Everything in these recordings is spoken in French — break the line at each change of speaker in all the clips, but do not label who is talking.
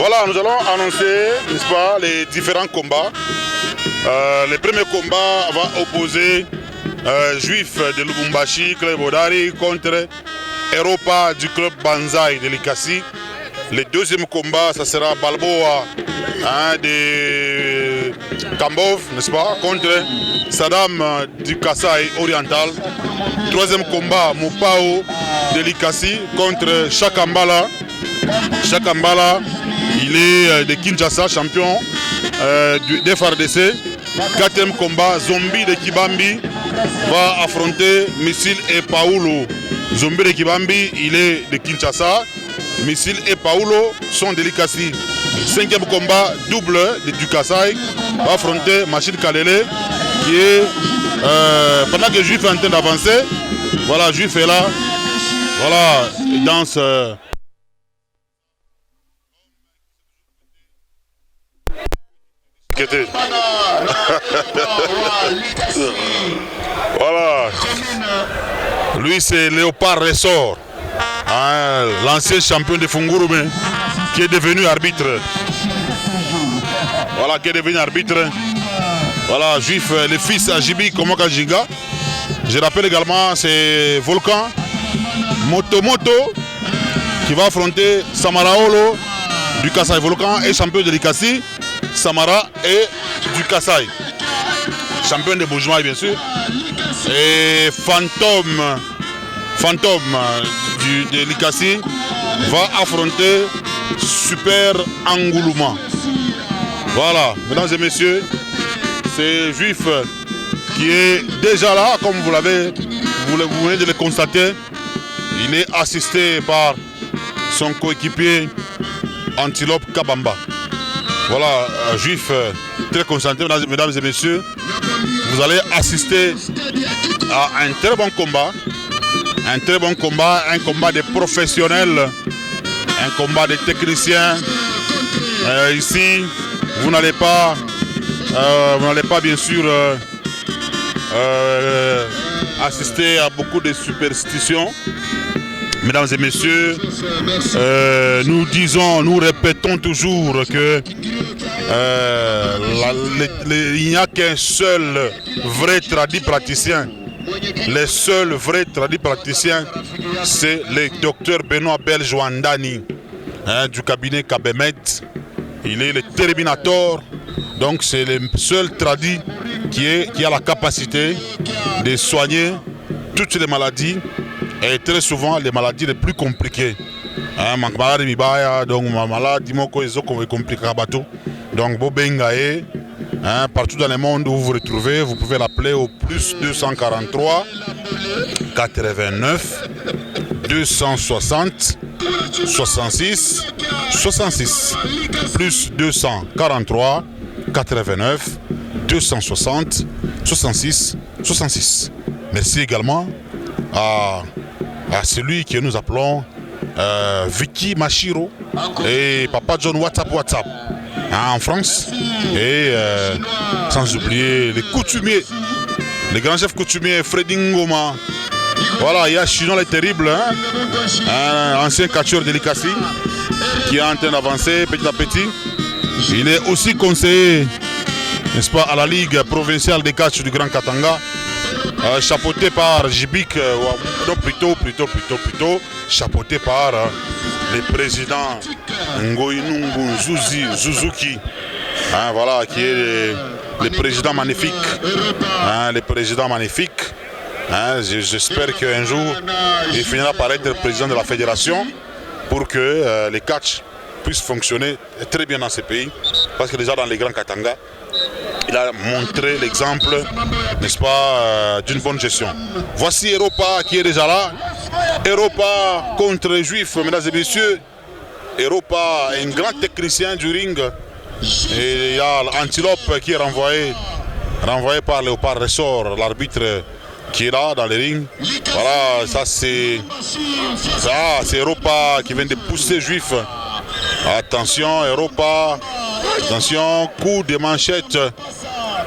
Voilà, nous allons annoncer, n'est-ce pas, les différents combats. Le premier combat va opposer Juif de Lubumbashi, Club Odari, contre Europa du club Banzai de Likasi. Le deuxième combat, ça sera Balboa de Kambov, n'est-ce pas, contre Saddam du Kasaï oriental. Troisième combat, Mopao de Likasi contre Chakambala. Chakambala, il est de Kinshasa, champion des FARDC. Quatrième combat, Zombie de Kibambi va affronter Missile et Paulo. Zombie de Kibambi, il est de Kinshasa. Missile et Paulo sont de Likasi. Cinquième combat, double de Dukasai va affronter Machine Kalele, qui est pendant que Juif est en train d'avancer. Voilà, Juif est là. Voilà, il danse. Voilà. Lui, c'est Léopard Ressort, l'ancien champion de Fungurume, qui est devenu arbitre. Voilà, qui est devenu arbitre. Voilà, Juif, le fils Ajibi Komoka Jinga. Je rappelle également, c'est Volcan Moto qui va affronter Samaraolo du Kasaï. Volcan est champion de l'Ikasi. Samara et du Kasaï, champion de Bourgeois bien sûr, et Fantôme de l'Ikasi va affronter Super Angouluma. Voilà, mesdames et messieurs, c'est Juif qui est déjà là, comme vous venez de le constater. Il est assisté par son coéquipier Antilope Kabamba. Voilà, Juif très concentré, mesdames et messieurs. Vous allez assister à un très bon combat. Un très bon combat, un combat de professionnels, un combat de techniciens. Ici, vous n'allez pas bien sûr assister à beaucoup de superstitions. Mesdames et messieurs, nous répétons toujours que il n'y a qu'un seul vrai tradit praticien. Le seul vrai tradit praticien, c'est le docteur Benoît Beljoandani du cabinet Kabemet. Il est le Terminator, donc c'est le seul tradit qui a la capacité de soigner toutes les maladies. Et très souvent les maladies les plus compliquées. Donc ma maladie est compliquée. Donc Bobengae, partout dans le monde où vous vous retrouvez, vous pouvez l'appeler au plus 243 89 260 66 66 plus 243 89 260 66 66. Merci également à celui que nous appelons Vicky Machiro et Papa John WhatsApp en France, et sans oublier les coutumiers, les grands chefs coutumiers Freddy Ngoma. Voilà, il y a Chinon le terrible, un ancien catcheur de l'Ikasi qui est en train d'avancer petit à petit. Il est aussi conseiller, n'est-ce pas, à la Ligue provinciale des catch du Grand Katanga. Chapeauté par Jibik, non plutôt chapeauté par le président Ngoinungu Zuzuki, voilà, qui est le président magnifique, le président magnifique. J'espère qu'un jour il finira par être président de la fédération pour que les catch puissent fonctionner très bien dans ce pays, parce que déjà dans les Grands Katanga, il a montré l'exemple, n'est-ce pas, d'une bonne gestion. Voici Europa qui est déjà là. Europa contre Juif, mesdames et messieurs. Europa est un grand technicien du ring. Et il y a l'Antilope qui est renvoyé par Léopard Ressort, l'arbitre qui est là dans le ring. Voilà, ça c'est Europa qui vient de pousser Juif. Attention, Europa. Attention, coup de manchette.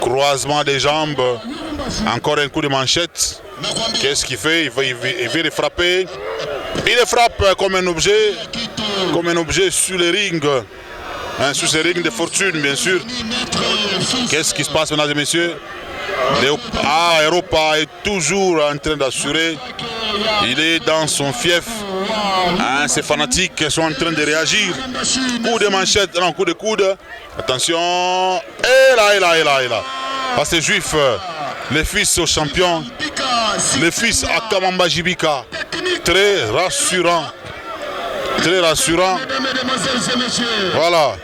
Croisement des jambes. Encore un coup de manchette. Qu'est-ce qu'il fait? Il veut les frapper. Il les frappe comme un objet sur le ring. Sur ces rings de fortune, bien sûr. Qu'est-ce qui se passe, mesdames et messieurs? Europa est toujours en train d'assurer. Il est dans son fief. Ces fanatiques sont en train de réagir. Coup de manchette, non, coup de coude. Attention. Et là. C'est Juif, le fils au champion. Le fils à Kamamba Jibika. Très rassurant. Très rassurant. Voilà.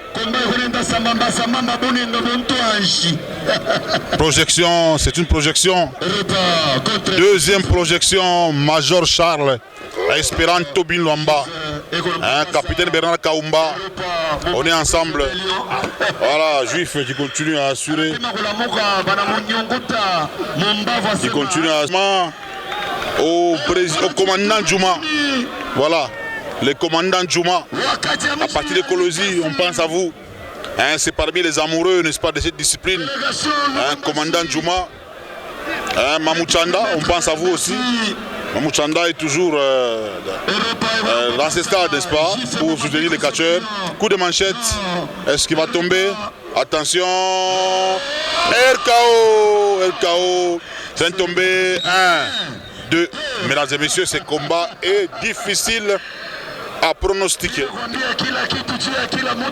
Projection, c'est une projection. Deuxième projection, Major Charles, Esperanto Binlamba, capitaine Bernard Kaumba. On est ensemble. Voilà, Juif qui continue à assurer. Qui continue à assurer. Au commandant Djouma. Voilà. Le commandant Djouma, à partir de Kolosi, on pense à vous. C'est parmi les amoureux, n'est-ce pas, de cette discipline. Commandant Djouma, Mamouchanda, on pense à vous aussi. Mamouchanda est toujours dans ce stade, n'est-ce pas, pour soutenir les catcheurs. Coup de manchette, est-ce qu'il va tomber? Attention, RKO, c'est tombé, 1, 2. Mesdames et messieurs, ce combat est difficile à pronostiquer.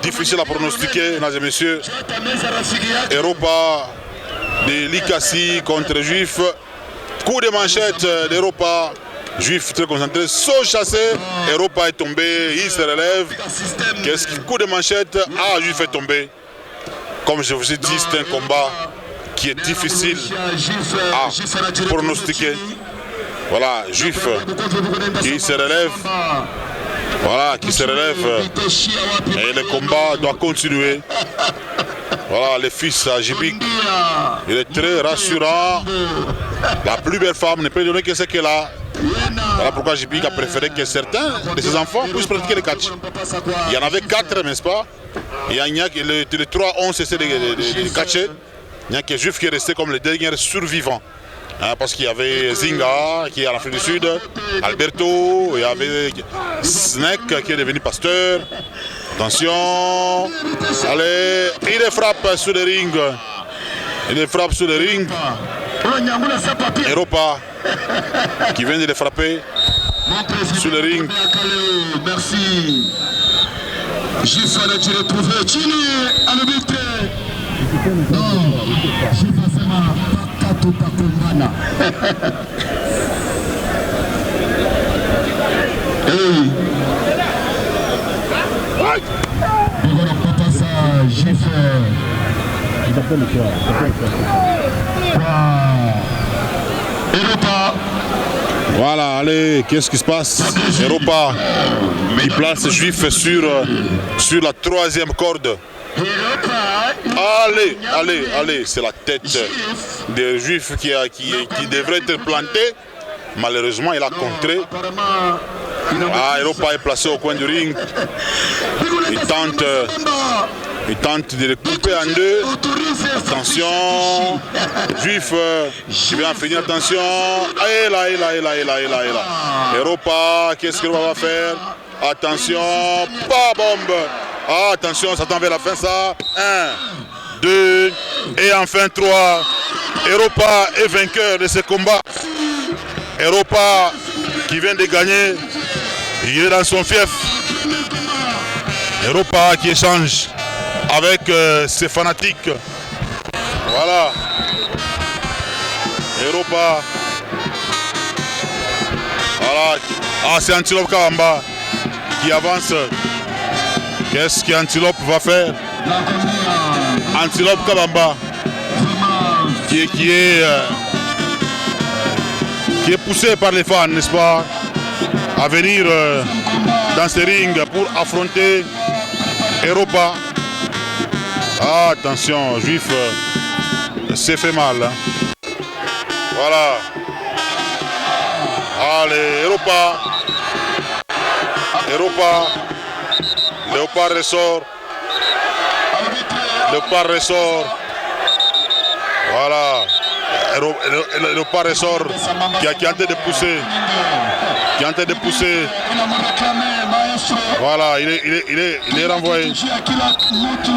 Difficile à pronostiquer, mesdames et messieurs. Europa de Likasi contre Juif. Coup de manchette d'Europa. Juif très concentré, saut chassé. Europa est tombé, il se relève. Coup de manchette. Juif est tombé. Comme je vous ai dit, c'est un combat qui est difficile à pronostiquer. Voilà, Juif qui se relève. Voilà, qui se relève. Et le combat doit continuer. Voilà, le fils à Jibik. Il est très rassurant. La plus belle femme ne peut donner que ce qu'elle a. Voilà pourquoi Jibik a préféré que certains de ses enfants puissent pratiquer le catch. Il y en avait 4, n'est-ce pas? Il y a que les 3 ont cessé de catcher. Il n'y a que Juif qui est resté comme le dernier survivant. Parce qu'il y avait Zinga qui est en Afrique du Sud, Alberto, il y avait Snake qui est devenu pasteur. Attention, allez, il les frappe sur le ring. Europa qui vient de les frapper sur le ring.
Merci. Juif allait te retrouver. Chini, à l'arbitre. Non, Juif a fait ma tout à Kumbana. Hey. Voilà, papa, ça, Juif. Europa.
Voilà, allez, qu'est-ce qui se passe? Europa qui place Juif sur la 3e corde. Allez, c'est la tête des Juifs qui devrait être plantée. Malheureusement, il a contré. Europa est placé au coin du ring. Il tente de le couper en deux. Attention. Juif qui vient finir. Attention. Et là. Europa, qu'est-ce qu'il va faire? Attention. Pas bombe. Attention, ça tend vers la fin ça. 1, 2 et enfin 3. Europa est vainqueur de ce combat. Europa qui vient de gagner. Il est dans son fief. Europa qui échange avec ses fanatiques. Voilà. Europa. Voilà. C'est Antilope Kawamba qui avance. Qu'est-ce qu'Antilope va faire? Antilope Kawamba qui est poussé par les fans, n'est-ce pas, à venir dans ce ring pour affronter Europa. Attention, Juif s'est fait mal. Voilà. Allez, Europa. Léopard ressort. Voilà. Léopard ressort qui est en train de pousser. Voilà, il est renvoyé.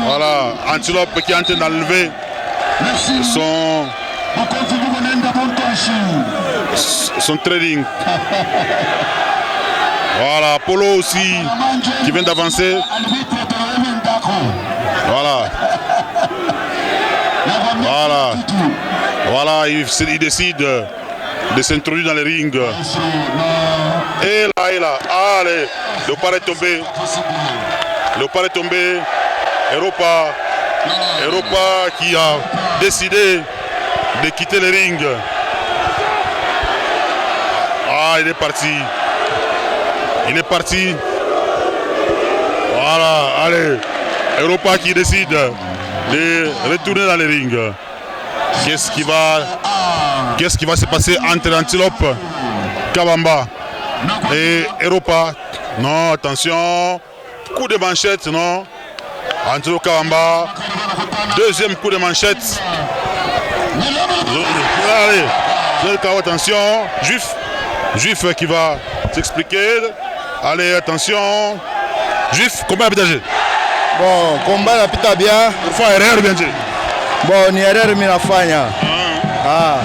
Voilà, Antilope qui est en train d'enlever son trading. Voilà, Polo aussi qui vient d'avancer. Voilà. Voilà. Voilà, il décide de s'introduire dans les rings. Et là. Allez, Léopard est tombé. Léopard est tombé. Europa qui a décidé de quitter le ring. Ah, il est parti. Il est parti. Voilà, allez. Europa qui décide de retourner dans le ring. Qu'est-ce qui va se passer entre Antilope Kabamba et Europa? Non, attention. Coup de manchette, non. Antilope Kabamba. Deuxième coup de manchette. Allez, attention. Juif qui va s'expliquer. Allez, attention. Juif, combien habitagé?
Bon, combat napita bien.
Faut erreur bien dit.
Bon, ni erreur mimi nafanya.
Ah.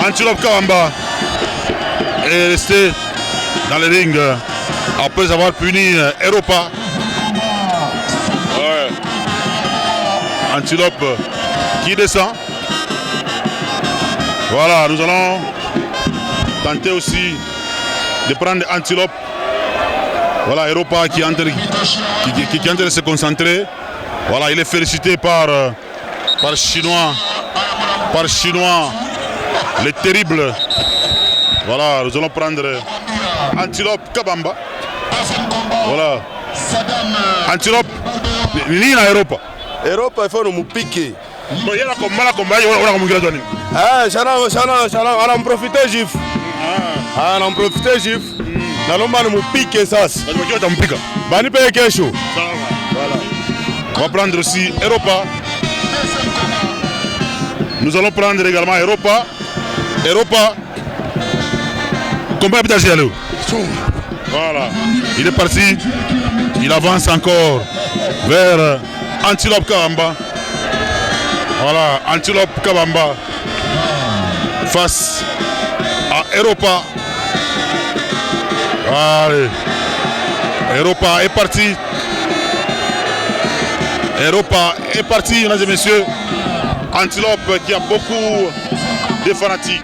Antilope Kabamba est resté dans le ring après avoir puni Europa. Ouais. Antilope qui descend. Voilà, nous allons tenter aussi de prendre Antilope. Voilà, Europa qui est en train de se concentrer. Voilà, il est félicité par Chinois. Par Chinois, le terrible. Voilà, nous allons prendre Antilope Kabamba. Voilà. Antilope, ni na Europa.
Europa il faut nous piquer.
Bon, il y a la combat,
Ah, on en profite Juif. Ah, on en profite Juif. Nalomba nous piquer ça. Bani paye kesho.
Voilà. On va prendre aussi Europa. Nous allons prendre également Europa. Combien d'habitants là? Voilà. Il est parti. Il avance encore vers Antilope Kabamba. Voilà, Antilope Kabamba face à Europa. Allez. Europa est parti. Europa est parti, mesdames et messieurs. Antilope qui a beaucoup de fanatiques.